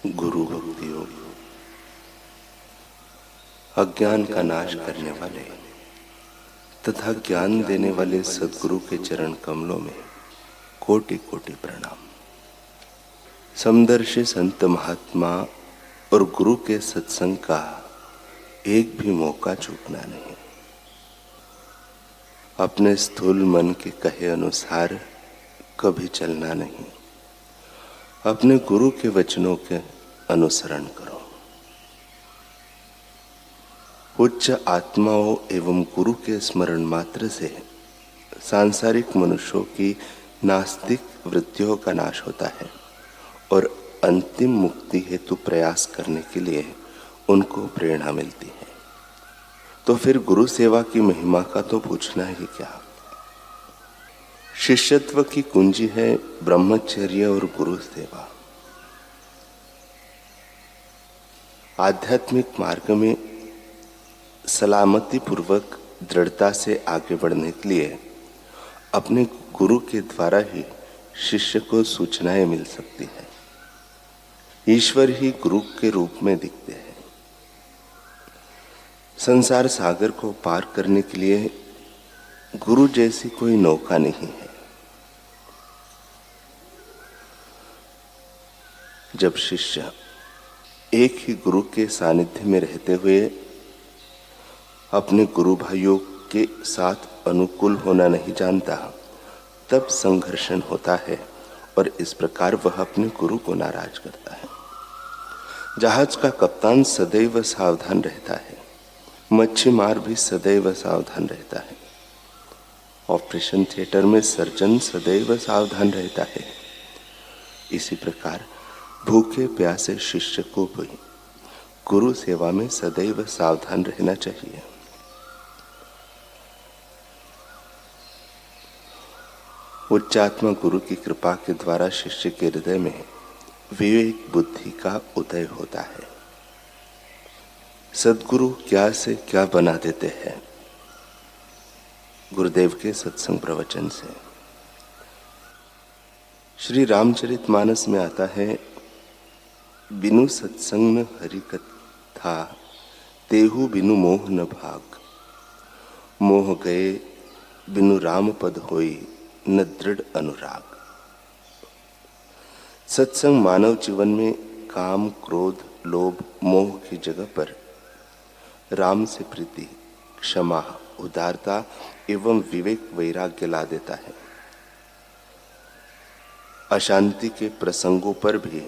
गुरु भक्ति योग अज्ञान का नाश करने वाले तथा ज्ञान देने वाले सद्गुरु के चरण कमलों में कोटि कोटि प्रणाम। समदर्शी संत महात्मा और गुरु के सत्संग का एक भी मौका चूकना नहीं। अपने स्थूल मन के कहे अनुसार कभी चलना नहीं। अपने गुरु के वचनों के अनुसरण करो। उच्च आत्माओं एवं गुरु के स्मरण मात्र से सांसारिक मनुष्यों की नास्तिक वृत्तियों का नाश होता है और अंतिम मुक्ति हेतु प्रयास करने के लिए उनको प्रेरणा मिलती है। तो फिर गुरु सेवा की महिमा का तो पूछना ही क्या। शिष्यत्व की कुंजी है ब्रह्मचर्य और गुरु सेवा। आध्यात्मिक मार्ग में सलामती पूर्वक दृढ़ता से आगे बढ़ने के लिए अपने गुरु के द्वारा ही शिष्य को सूचनाएं मिल सकती है। ईश्वर ही गुरु के रूप में दिखते हैं। संसार सागर को पार करने के लिए गुरु जैसी कोई नौका नहीं है। जब शिष्य एक ही गुरु के सानिध्य में रहते हुए अपने गुरु भाइयों के साथ अनुकूल होना नहीं जानता, तब संघर्षण होता है और इस प्रकार वह अपने गुरु को नाराज करता है। जहाज का कप्तान सदैव सावधान रहता है, मच्छीमार भी सदैव सावधान रहता है। ऑपरेशन थिएटर में सर्जन सदैव सावधान रहता है। इसी प्रकार भूखे प्यासे शिष्य को भी गुरु सेवा में सदैव सावधान रहना चाहिए। उच्चात्मा गुरु की कृपा के द्वारा शिष्य के हृदय में विवेक बुद्धि का उदय होता है। सद्गुरु क्या से क्या बना देते हैं। गुरुदेव के सत्संग प्रवचन से श्री रामचरितमानस में आता है, बिनु सत्संग न हरि कथा तेहु बिनु मोह न भाग। मोह गए बिनु राम पद होई न दृढ़ अनुराग। सत्संग मानव जीवन में काम, क्रोध, लोभ, मोह की जगह पर राम से प्रीति, क्षमा, उदारता एवं विवेक वैराग्य ला देता है। अशांति के प्रसंगों पर भी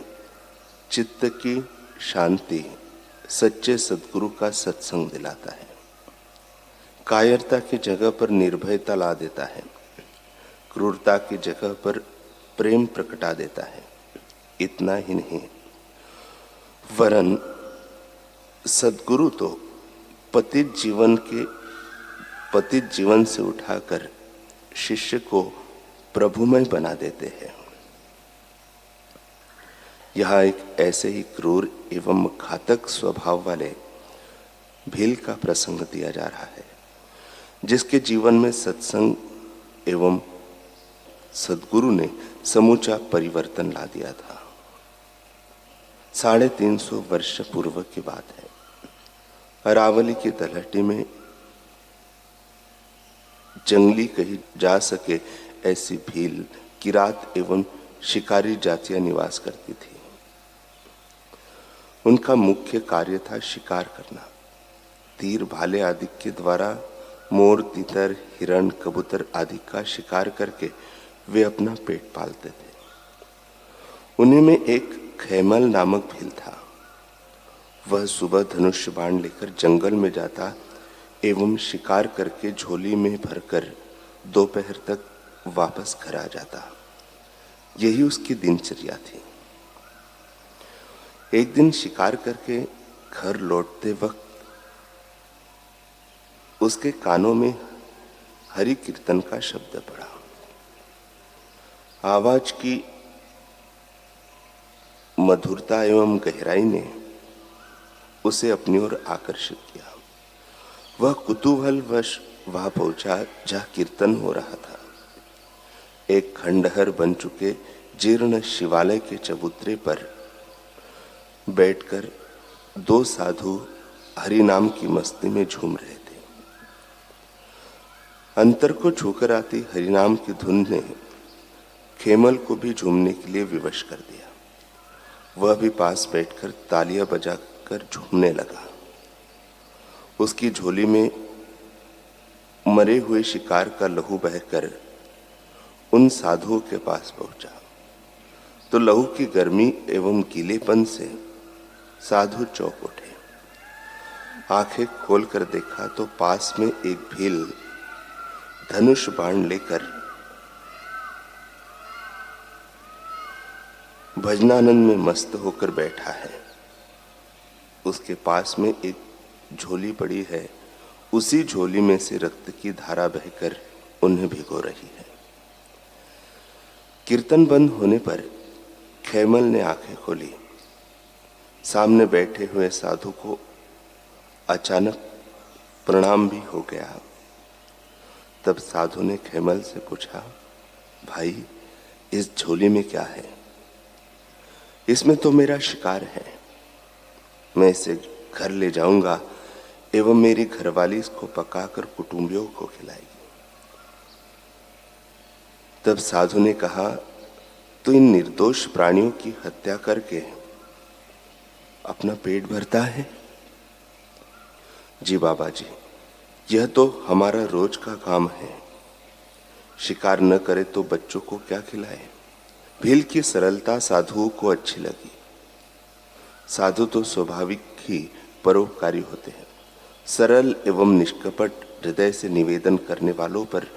चित्त की शांति सच्चे सद्गुरु का सत्संग दिलाता है। कायरता की जगह पर निर्भयता ला देता है। क्रूरता की जगह पर प्रेम प्रकटा देता है। इतना ही नहीं, वरन सद्गुरु तो पतित जीवन से उठाकर शिष्य को प्रभुमय बना देते हैं। यहाँ एक ऐसे ही क्रूर एवं घातक स्वभाव वाले भील का प्रसंग दिया जा रहा है, जिसके जीवन में सत्संग एवं सद्गुरु ने समूचा परिवर्तन ला दिया था। 350 वर्ष पूर्व की बात है। अरावली की तलहटी में जंगली कही जा सके ऐसी भील, किरात एवं शिकारी जातियां निवास करती थी। उनका मुख्य कार्य था शिकार करना। तीर, भाले आदि के द्वारा मोर, तितर, हिरण, कबूतर आदि का शिकार करके वे अपना पेट पालते थे। उन्हीं में एक खैमल नामक भील था। वह सुबह धनुष बाण लेकर जंगल में जाता एवं शिकार करके झोली में भरकर दोपहर तक वापस घर आ जाता। यही उसकी दिनचर्या थी। एक दिन शिकार करके घर लौटते वक्त उसके कानों में हरि कीर्तन का शब्द पड़ा। आवाज की मधुरता एवं गहराई ने उसे अपनी ओर आकर्षित किया। वह कुतूहलवश वहां पहुंचा जहां कीर्तन हो रहा था। एक खंडहर बन चुके जीर्ण शिवालय के चबूतरे पर बैठकर दो साधु हरि नाम की मस्ती में झूम रहे थे। अंतर को छूकर आती हरिनाम की धुन ने खेमल को भी झूमने के लिए विवश कर दिया। वह भी पास बैठकर तालियां बजाकर झूमने लगा। उसकी झोली में मरे हुए शिकार का लहू बहकर उन साधुओं के पास पहुंचा तो लहू की गर्मी एवं गीलेपन से साधु चौंक उठे। आंखें खोलकर देखा तो पास में एक भील धनुष बाण लेकर भजनानंद में मस्त होकर बैठा है। उसके पास में एक झोली पड़ी है, उसी झोली में से रक्त की धारा बहकर उन्हें भिगो रही है। कीर्तन बंद होने पर खेमल ने आंखें खोली। सामने बैठे हुए साधु को अचानक प्रणाम भी हो गया। तब साधु ने खेमल से पूछा, भाई इस झोली में क्या है? इसमें तो मेरा शिकार है, मैं इसे घर ले जाऊंगा एवं मेरी घरवाली इसको पकाकर कुटुंबियों को खिलाएगी। तब साधु ने कहा, तो इन निर्दोष प्राणियों की हत्या करके अपना पेट भरता है? जी बाबा जी, यह तो हमारा रोज का काम है। शिकार न करे तो बच्चों को क्या खिलाए? भील की सरलता साधुओं को अच्छी लगी। साधु तो स्वाभाविक ही परोपकारी होते हैं। सरल एवं निष्कपट हृदय से निवेदन करने वालों पर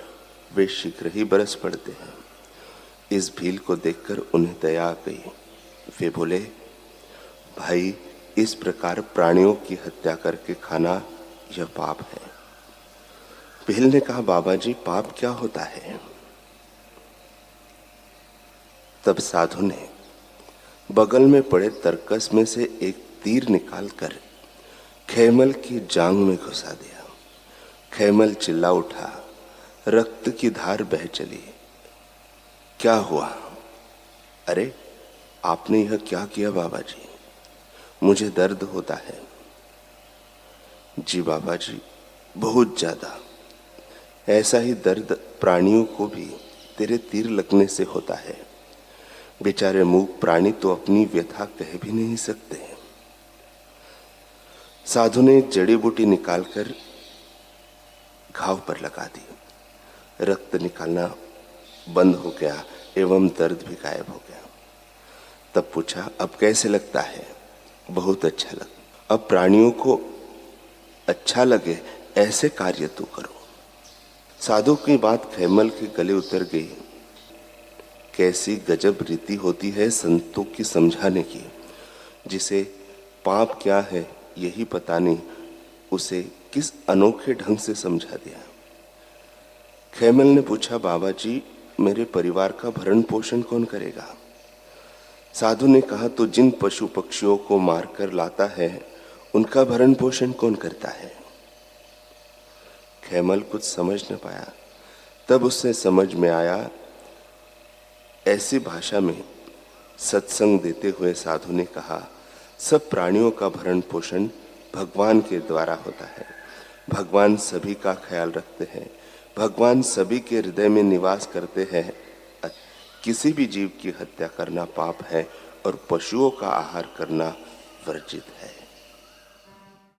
वे शीघ्र ही बरस पड़ते हैं। इस भील को देखकर उन्हें दया आ गई। वे बोले, भाई इस प्रकार प्राणियों की हत्या करके खाना यह पाप है। भील ने कहा, बाबा जी पाप क्या होता है? तब साधु ने बगल में पड़े तरकस में से एक तीर निकालकर खेमल की जांग में घुसा दिया। खेमल चिल्ला उठा, रक्त की धार बह चली। क्या हुआ? अरे आपने यह क्या किया बाबा जी? मुझे दर्द होता है। जी बाबा जी, बहुत ज्यादा। ऐसा ही दर्द प्राणियों को भी तेरे तीर लगने से होता है। बेचारे मूक प्राणी तो अपनी व्यथा कह भी नहीं सकते। साधु ने एक जड़ी बूटी निकालकर घाव पर लगा दी। रक्त निकालना बंद हो गया एवं दर्द भी गायब हो गया। तब पूछा, अब कैसे लगता है? बहुत अच्छा लगा। अब प्राणियों को अच्छा लगे ऐसे कार्य तू करो। साधु की बात खेमल के गले उतर गई। कैसी गजब रीति होती है संतों की समझाने की। जिसे पाप क्या है यही पता नहीं, उसे किस अनोखे ढंग से समझा दिया। खेमल ने पूछा, बाबा जी मेरे परिवार का भरण पोषण कौन करेगा? साधु ने कहा, तो जिन पशु पक्षियों को मारकर लाता है उनका भरण पोषण कौन करता है? खेमल कुछ समझ न पाया। तब उससे समझ में आया। ऐसी भाषा में सत्संग देते हुए साधु ने कहा, सब प्राणियों का भरण पोषण भगवान के द्वारा होता है। भगवान सभी का ख्याल रखते हैं। भगवान सभी के हृदय में निवास करते हैं। किसी भी जीव की हत्या करना पाप है और पशुओं का आहार करना वर्जित है।